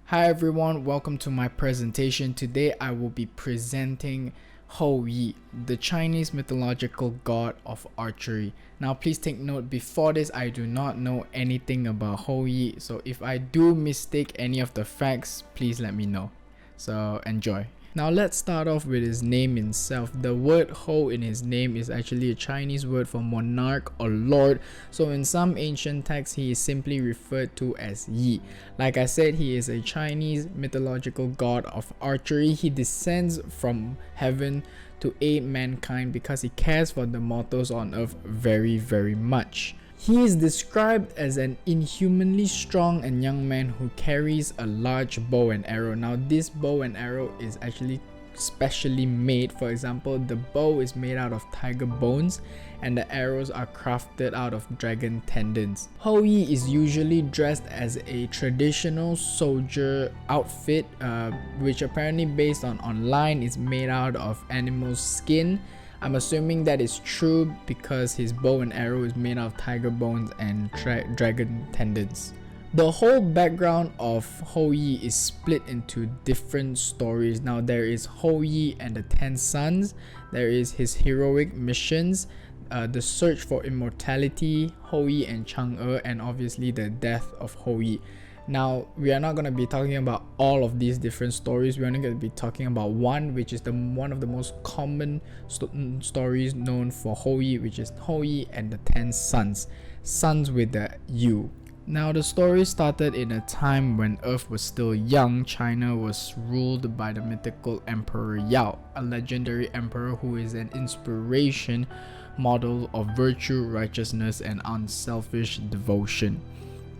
Hi everyone, welcome to my presentation. Today I will be presenting Hou Yi, the Chinese mythological god of archery. Now please take note, before this I do not know anything about Hou Yi, so if I do mistake any of the facts, please let me know. So enjoy. Now let's start off with his name itself. The word Hou in his name is actually a Chinese word for monarch or lord. So in some ancient texts, he is simply referred to as Yi. Like I said, he is a Chinese mythological god of archery. He descends from heaven to aid mankind because he cares for the mortals on earth very much. He is described as an inhumanly strong and young man who carries a large bow and arrow. Now this bow and arrow is actually specially made. For example, the bow is made out of tiger bones and the arrows are crafted out of dragon tendons. Hou Yi is usually dressed as a traditional soldier outfit, which apparently based on online is made out of animal skin. I'm assuming that is true because his bow and arrow is made out of tiger bones and dragon tendons. The whole background of Hou Yi is split into different stories. Now there is Hou Yi and the 10 Sons, there is his heroic missions, the search for immortality, Hou Yi and Chang'e, and obviously the death of Hou Yi. Now, we are not going to be talking about all of these different stories. We're only going to be talking about one, which is one of the most common stories known for Hou Yi, which is Hou Yi and the 10 Sons. Sons with the U. Now, the story started in a time when Earth was still young. China was ruled by the mythical Emperor Yao, a legendary emperor who is an inspiration model of virtue, righteousness, and unselfish devotion.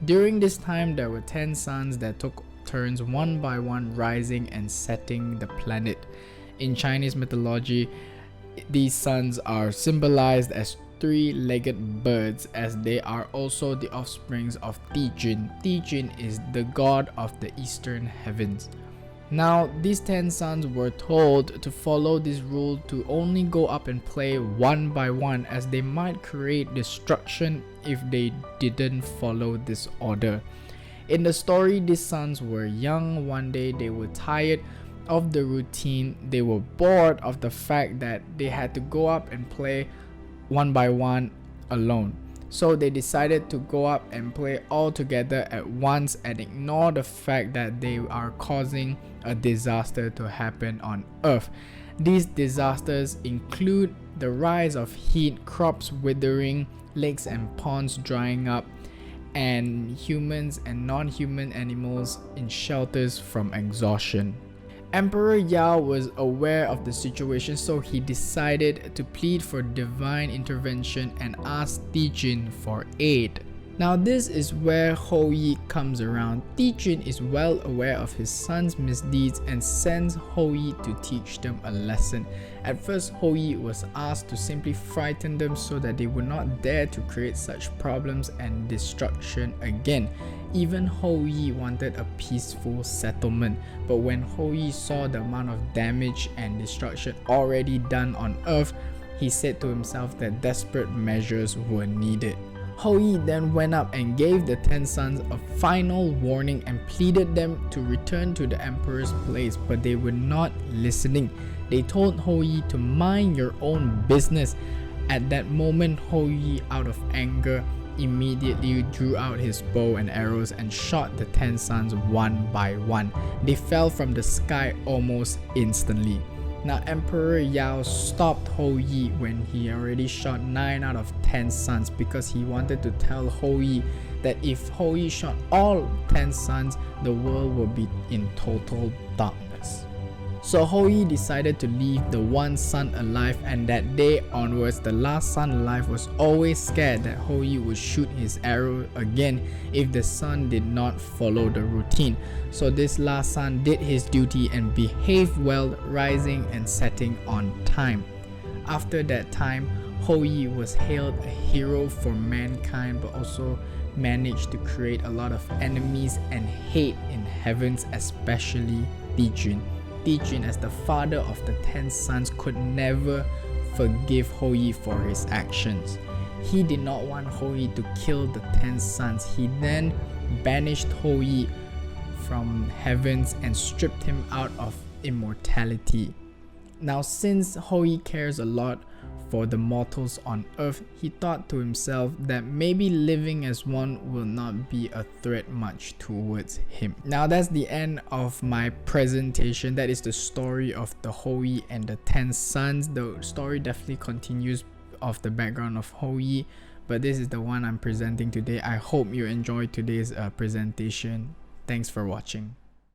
During this time, there were 10 sons that took turns one by one rising and setting the planet. In Chinese mythology, these sons are symbolized as three-legged birds, as they are also the offsprings of Dijun. Dijun is the god of the eastern heavens. Now, these 10 sons were told to follow this rule to only go up and play one by one, as they might create destruction if they didn't follow this order. In the story, these sons were young. One day they were tired of the routine. They were bored of the fact that they had to go up and play one by one alone. So they decided to go up and play all together at once and ignore the fact that they are causing a disaster to happen on Earth. These disasters include the rise of heat, crops withering, lakes and ponds drying up, and humans and non-human animals in shelters from exhaustion. Emperor Yao was aware of the situation, so he decided to plead for divine intervention and ask Dijun for aid. Now this is where Hou Yi comes around. Dijun is well aware of his son's misdeeds and sends Hou Yi to teach them a lesson. At first, Hou Yi was asked to simply frighten them so that they would not dare to create such problems and destruction again. Even Hou Yi wanted a peaceful settlement, but when Hou Yi saw the amount of damage and destruction already done on Earth, he said to himself that desperate measures were needed. Hou Yi then went up and gave the 10 sons a final warning and pleaded them to return to the emperor's place, but they were not listening. They told Hou Yi to mind your own business. At that moment, Hou Yi, out of anger, immediately drew out his bow and arrows and shot the 10 sons one by one. They fell from the sky almost instantly. Now, Emperor Yao stopped Hou Yi when he already shot 9 out of 10 sons because he wanted to tell Hou Yi that if Hou Yi shot all 10 sons, the world will be in total darkness. So Hou Yi decided to leave the one son alive, and that day onwards, the last son alive was always scared that Hou Yi would shoot his arrow again if the son did not follow the routine. So this last son did his duty and behaved well, rising and setting on time. After that time, Hou Yi was hailed a hero for mankind, but also managed to create a lot of enemies and hate in heavens, especially Dijun. Dijun, as the father of the 10 sons, could never forgive Hou Yi for his actions. He did not want Hou Yi to kill the 10 sons. He then banished Hou Yi from heavens and stripped him out of immortality. Now, since Hou-Yi cares a lot for the mortals on earth, he thought to himself that maybe living as one will not be a threat much towards him. Now, that's the end of my presentation. That is the story of the Hou-Yi and the 10 sons. The story definitely continues of the background of Hou-Yi, but this is the one I'm presenting today. I hope you enjoyed today's presentation. Thanks for watching.